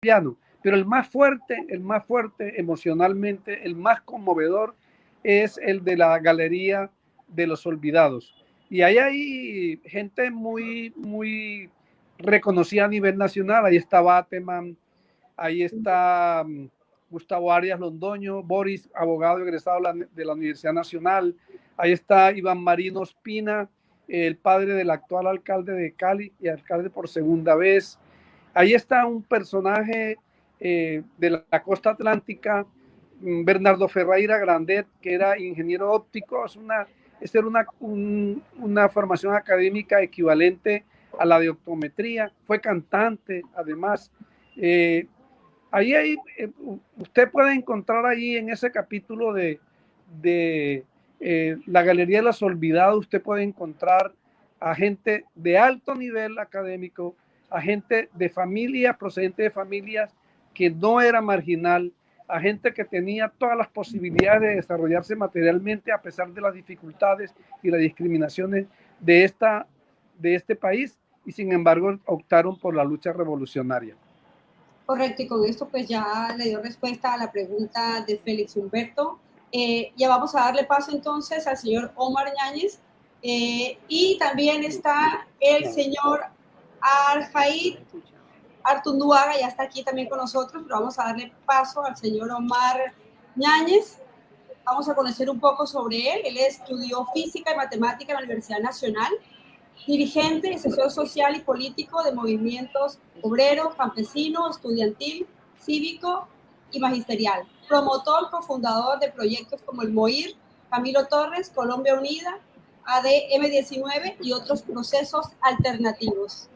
piano, pero el más fuerte emocionalmente, el más conmovedor es el de la Galería de los Olvidados. Y ahí hay gente muy reconocida a nivel nacional. Ahí está Bateman, ahí está Gustavo Arias Londoño, Boris, abogado egresado de la Universidad Nacional. Ahí está Iván Marino Espina, el padre del actual alcalde de Cali y alcalde por segunda vez. Ahí está un personaje de la costa atlántica, Bernardo Ferreira Grandet, que era ingeniero óptico. Esta era una formación académica equivalente a la de optometría. Fue cantante, además. Ahí usted puede encontrar ahí en ese capítulo de la Galería de los Olvidados, usted puede encontrar a gente de alto nivel académico, a gente de familias, procedente de familias que no era marginal, a gente que tenía todas las posibilidades de desarrollarse materialmente a pesar de las dificultades y las discriminaciones de este país, y sin embargo optaron por la lucha revolucionaria. Correcto, y con esto pues ya le dio respuesta a la pregunta de Félix Humberto. Ya vamos a darle paso entonces al señor Omar Yáñez, y también está el señor Arjaid Artunduaga, ya está aquí también con nosotros, pero vamos a darle paso al señor Omar Yáñez. Vamos a conocer un poco sobre él. Él estudió física y matemática en la Universidad Nacional, dirigente, asesor social y político de movimientos obrero, campesino, estudiantil, cívico y magisterial. Promotor, cofundador de proyectos como el MOIR, Camilo Torres, Colombia Unida, ADM19 y otros procesos alternativos.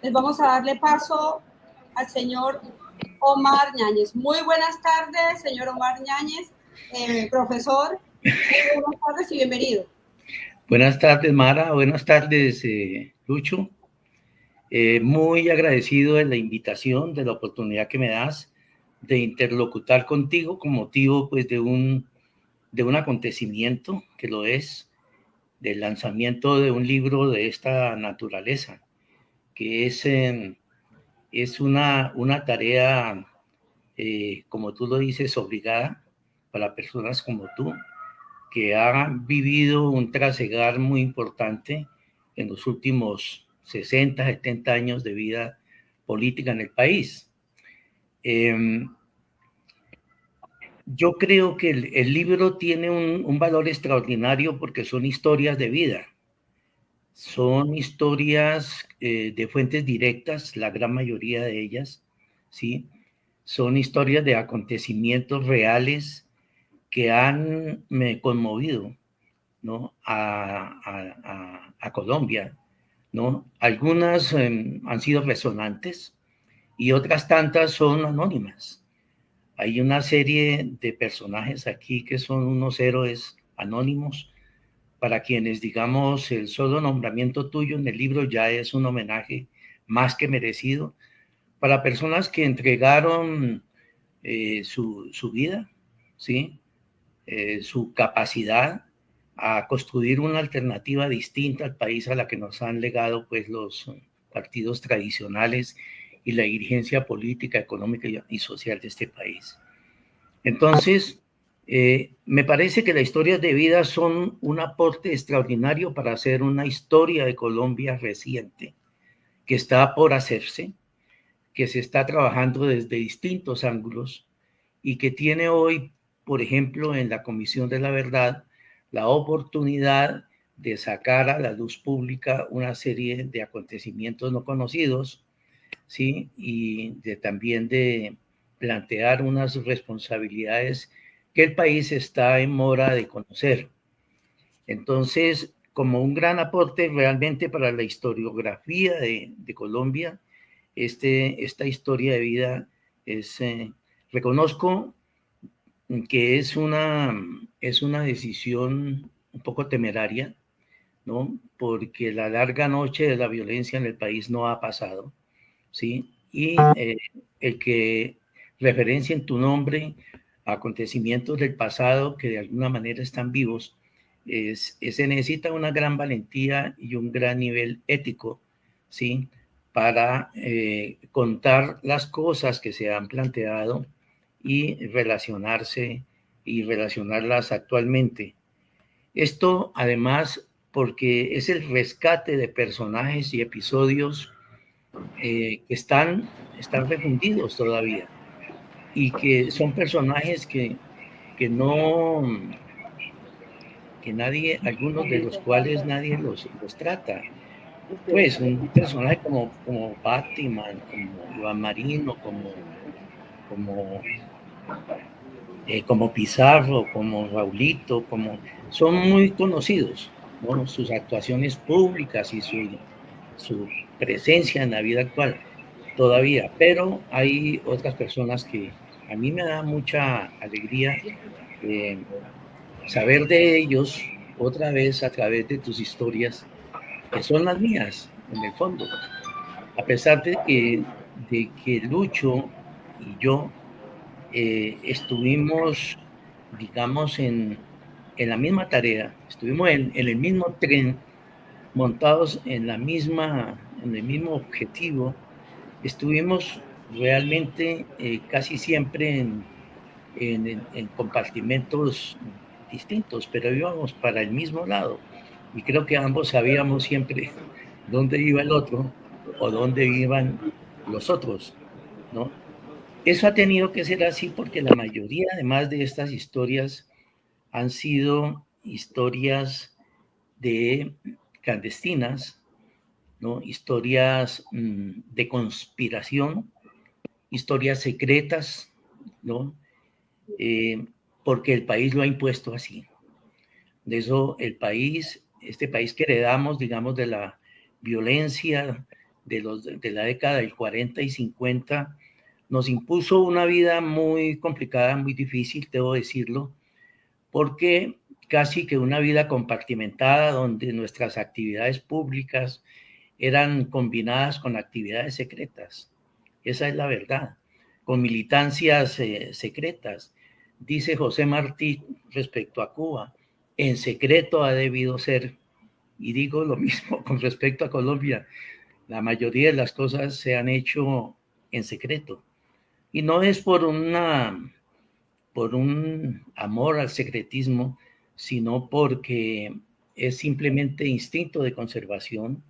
Les vamos a darle paso al señor Omar Yáñez. Muy buenas tardes, señor Omar Yáñez, profesor. Muy buenas tardes y bienvenido. Buenas tardes, Mara. Buenas tardes, Lucho. Muy agradecido de la invitación, de la oportunidad que me das de interlocutar contigo con motivo pues, de un acontecimiento que lo es, del lanzamiento de un libro de esta naturaleza, que es una tarea, como tú lo dices, obligada para personas como tú, que han vivido un trasegar muy importante en los últimos 60, 70 años de vida política en el país. Yo creo que el libro tiene un valor extraordinario porque son historias de vida. Son historias de fuentes directas, la gran mayoría de ellas, ¿sí? Son historias de acontecimientos reales que han conmovido, ¿no? a Colombia, ¿no? Algunas han sido resonantes y otras tantas son anónimas. Hay una serie de personajes aquí que son unos héroes anónimos para quienes, digamos, el solo nombramiento tuyo en el libro ya es un homenaje más que merecido para personas que entregaron su vida, ¿sí? Su capacidad a construir una alternativa distinta al país a la que nos han legado pues los partidos tradicionales y la dirigencia política, económica y social de este país. Entonces, me parece que las historias de vida son un aporte extraordinario para hacer una historia de Colombia reciente que está por hacerse, que se está trabajando desde distintos ángulos y que tiene hoy, por ejemplo, en la Comisión de la Verdad, la oportunidad de sacar a la luz pública una serie de acontecimientos no conocidos, ¿sí? Y también de plantear unas responsabilidades que el país está en mora de conocer. Entonces, como un gran aporte realmente para la historiografía de Colombia, esta historia de vida es, reconozco que es una decisión un poco temeraria, ¿no? Porque la larga noche de la violencia en el país no ha pasado, ¿sí? Y el que referencien tu nombre a acontecimientos del pasado que de alguna manera están vivos, se necesita una gran valentía y un gran nivel ético, ¿sí? para contar las cosas que se han planteado y relacionarlas actualmente. Esto además porque es el rescate de personajes y episodios que están refundidos todavía y que son personajes que nadie, algunos de los cuales nadie los trata. Pues un personaje como Batman, como Iván Marino, como Pizarro, como Raulito, son muy conocidos, ¿no? Sus actuaciones públicas y su presencia en la vida actual todavía, pero hay otras personas que a mí me da mucha alegría saber de ellos otra vez a través de tus historias, que son las mías, en el fondo. A pesar de que Lucho y yo estuvimos, digamos, en la misma tarea, estuvimos en el mismo tren, montados en el mismo objetivo, estuvimos realmente casi siempre en compartimentos distintos, pero íbamos para el mismo lado. Y creo que ambos sabíamos siempre dónde iba el otro o dónde iban los otros, ¿no? Eso ha tenido que ser así porque la mayoría, además de estas historias, han sido historias de clandestinas, ¿no? Historias de conspiración, historias secretas, ¿no? Porque el país lo ha impuesto así. De eso este país que heredamos, digamos, de la violencia de la década del 40 y 50, nos impuso una vida muy complicada, muy difícil, debo decirlo, porque casi que una vida compartimentada donde nuestras actividades públicas eran combinadas con actividades secretas. Esa es la verdad, con militancias secretas. Dice José Martí respecto a Cuba, en secreto ha debido ser, y digo lo mismo con respecto a Colombia, la mayoría de las cosas se han hecho en secreto. Y no es por un amor al secretismo, sino porque es simplemente instinto de conservación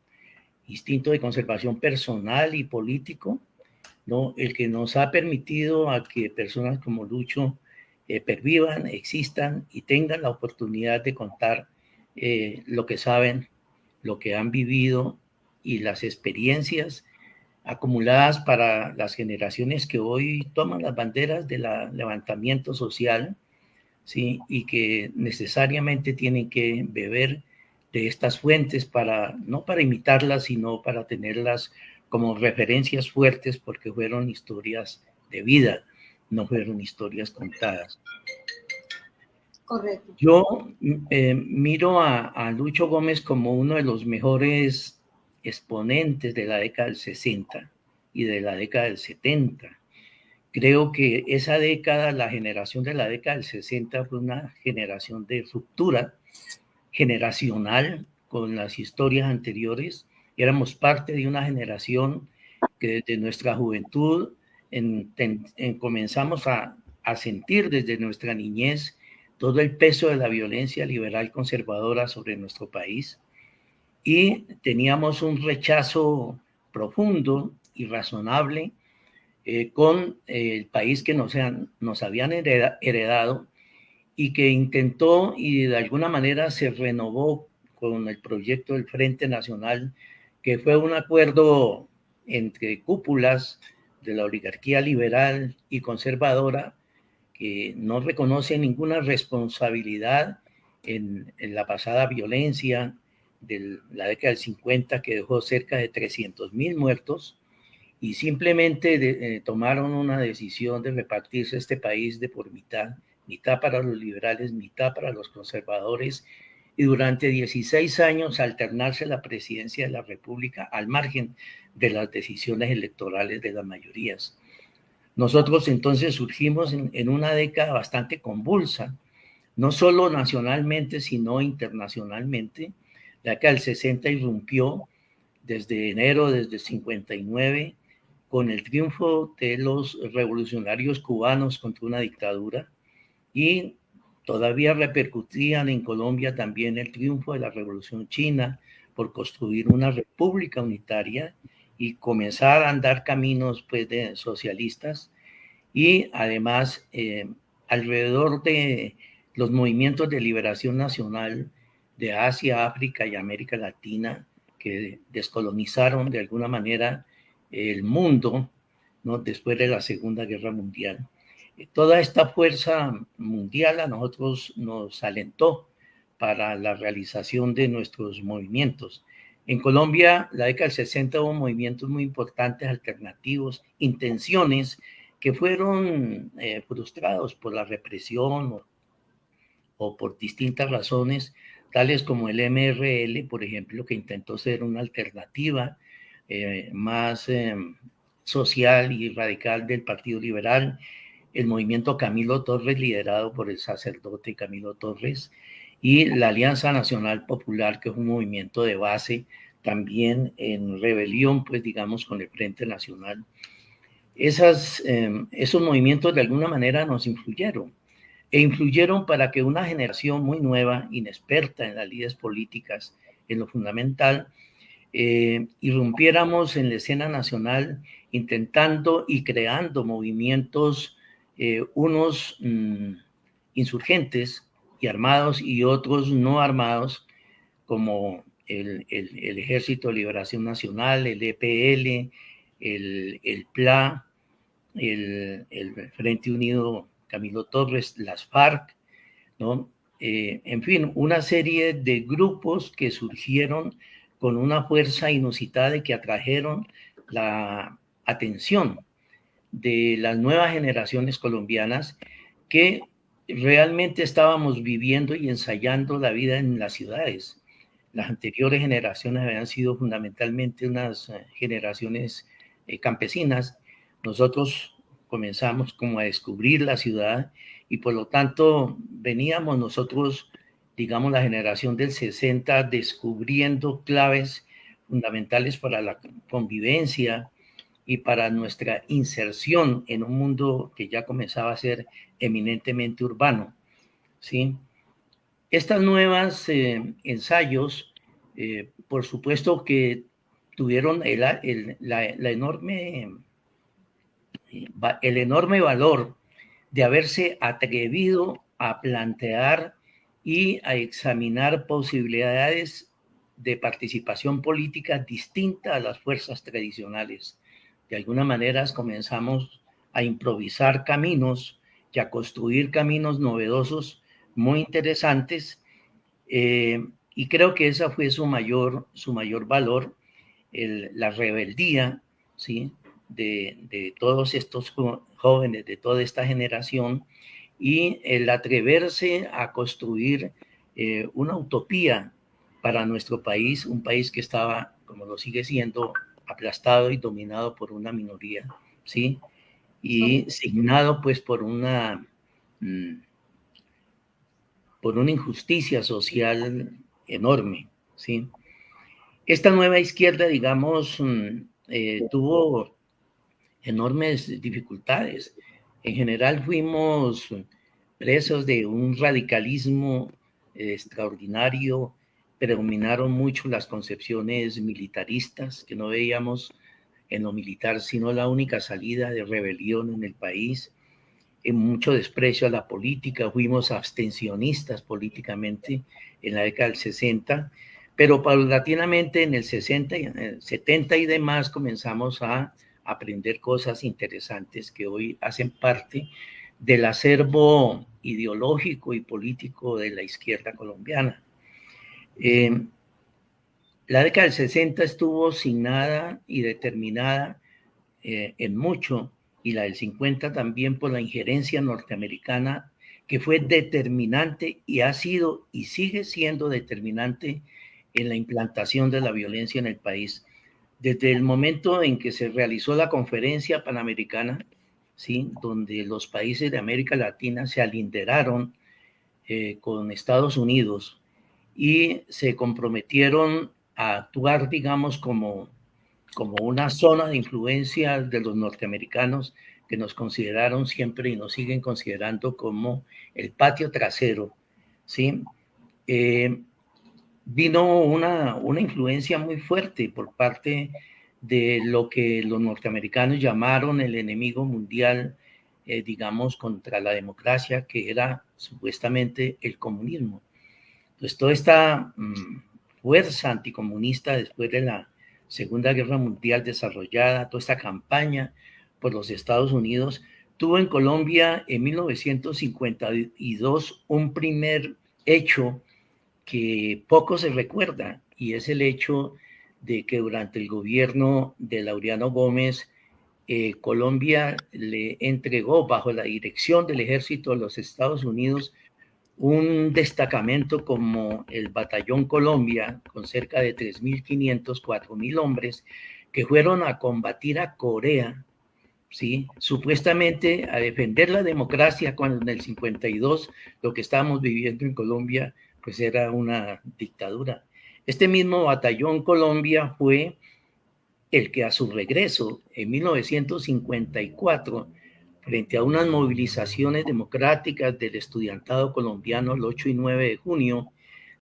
personal y político, ¿no? El que nos ha permitido a que personas como Lucho pervivan, existan y tengan la oportunidad de contar lo que saben, lo que han vivido y las experiencias acumuladas para las generaciones que hoy toman las banderas del levantamiento social, ¿sí? Y que necesariamente tienen que beber de estas fuentes no para imitarlas, sino para tenerlas como referencias fuertes, porque fueron historias de vida, no fueron historias contadas. Correcto. Yo miro a Lucho Gómez como uno de los mejores exponentes de la década del 60 y de la década del 70. Creo que esa década, la generación de la década del 60 fue una generación de ruptura generacional con las historias anteriores. Éramos parte de una generación que desde nuestra juventud comenzamos a sentir desde nuestra niñez todo el peso de la violencia liberal conservadora sobre nuestro país y teníamos un rechazo profundo y razonable con el país que nos habían heredado y que intentó y de alguna manera se renovó con el proyecto del Frente Nacional, que fue un acuerdo entre cúpulas de la oligarquía liberal y conservadora que no reconoce ninguna responsabilidad en la pasada violencia de la década del 50 que dejó cerca de 300,000 muertos y simplemente tomaron una decisión de repartirse este país de por mitad para los liberales, mitad para los conservadores, y durante 16 años alternarse la presidencia de la República al margen de las decisiones electorales de las mayorías. Nosotros entonces surgimos en una década bastante convulsa, no solo nacionalmente, sino internacionalmente. La década del 60 irrumpió desde enero, desde 59, con el triunfo de los revolucionarios cubanos contra una dictadura, y todavía repercutían en Colombia también el triunfo de la Revolución China por construir una república unitaria y comenzar a andar caminos pues, de socialistas, y además alrededor de los movimientos de liberación nacional de Asia, África y América Latina, que descolonizaron de alguna manera el mundo, ¿no? Después de la Segunda Guerra Mundial. Toda esta fuerza mundial a nosotros nos alentó para la realización de nuestros movimientos. En Colombia, la década del 60 hubo movimientos muy importantes, alternativos, intenciones que fueron frustrados por la represión o por distintas razones, tales como el MRL, por ejemplo, que intentó ser una alternativa más social y radical del Partido Liberal, el movimiento Camilo Torres, liderado por el sacerdote Camilo Torres, y la Alianza Nacional Popular, que es un movimiento de base también en rebelión, pues digamos, con el Frente Nacional. Esos movimientos de alguna manera nos influyeron para que una generación muy nueva, inexperta en las lides políticas, en lo fundamental, irrumpiéramos en la escena nacional intentando y creando movimientos, unos insurgentes y armados y otros no armados, como el Ejército de Liberación Nacional, el EPL, el PLA, el Frente Unido Camilo Torres, las FARC, ¿no? En fin, una serie de grupos que surgieron con una fuerza inusitada y que atrajeron la atención de las nuevas generaciones colombianas, que realmente estábamos viviendo y ensayando la vida en las ciudades. Las anteriores generaciones habían sido fundamentalmente unas generaciones campesinas. Nosotros comenzamos como a descubrir la ciudad y por lo tanto veníamos nosotros, digamos, la generación del 60, descubriendo claves fundamentales para la convivencia y para nuestra inserción en un mundo que ya comenzaba a ser eminentemente urbano, ¿sí? Estas nuevas ensayos, por supuesto que tuvieron el enorme valor de haberse atrevido a plantear y a examinar posibilidades de participación política distinta a las fuerzas tradicionales. De alguna manera comenzamos a improvisar caminos y a construir caminos novedosos muy interesantes, y creo que esa fue su mayor valor, la rebeldía, ¿sí? de todos estos jóvenes, de toda esta generación, y el atreverse a construir una utopía para nuestro país, un país que estaba, como lo sigue siendo, aplastado y dominado por una minoría, ¿sí? Y signado pues por una injusticia social enorme, ¿sí? Esta nueva izquierda, digamos, tuvo enormes dificultades. En general fuimos presos de un radicalismo extraordinario. Predominaron mucho las concepciones militaristas, que no veíamos en lo militar sino la única salida de rebelión en el país. En mucho desprecio a la política, fuimos abstencionistas políticamente en la década del 60, pero paulatinamente en el 60, 70 y demás comenzamos a aprender cosas interesantes que hoy hacen parte del acervo ideológico y político de la izquierda colombiana. La década del 60 estuvo signada y determinada en mucho, y la del 50 también, por la injerencia norteamericana, que fue determinante y ha sido y sigue siendo determinante en la implantación de la violencia en el país. Desde el momento en que se realizó la conferencia panamericana, ¿sí? Donde los países de América Latina se alinderaron con Estados Unidos y se comprometieron a actuar, digamos, como una zona de influencia de los norteamericanos, que nos consideraron siempre y nos siguen considerando como el patio trasero, ¿sí? Vino una influencia muy fuerte por parte de lo que los norteamericanos llamaron el enemigo mundial, digamos, contra la democracia, que era supuestamente el comunismo. Entonces, toda esta fuerza anticomunista después de la Segunda Guerra Mundial desarrollada, toda esta campaña por los Estados Unidos, tuvo en Colombia en 1952 un primer hecho que poco se recuerda, y es el hecho de que durante el gobierno de Laureano Gómez, Colombia le entregó bajo la dirección del ejército de los Estados Unidos un destacamento como el Batallón Colombia, con cerca de 3.500, 4.000 hombres, que fueron a combatir a Corea, ¿sí? Supuestamente a defender la democracia, cuando en el 52 lo que estábamos viviendo en Colombia pues era una dictadura. Este mismo Batallón Colombia fue el que a su regreso en 1954, frente a unas movilizaciones democráticas del estudiantado colombiano el 8 y 9 de junio,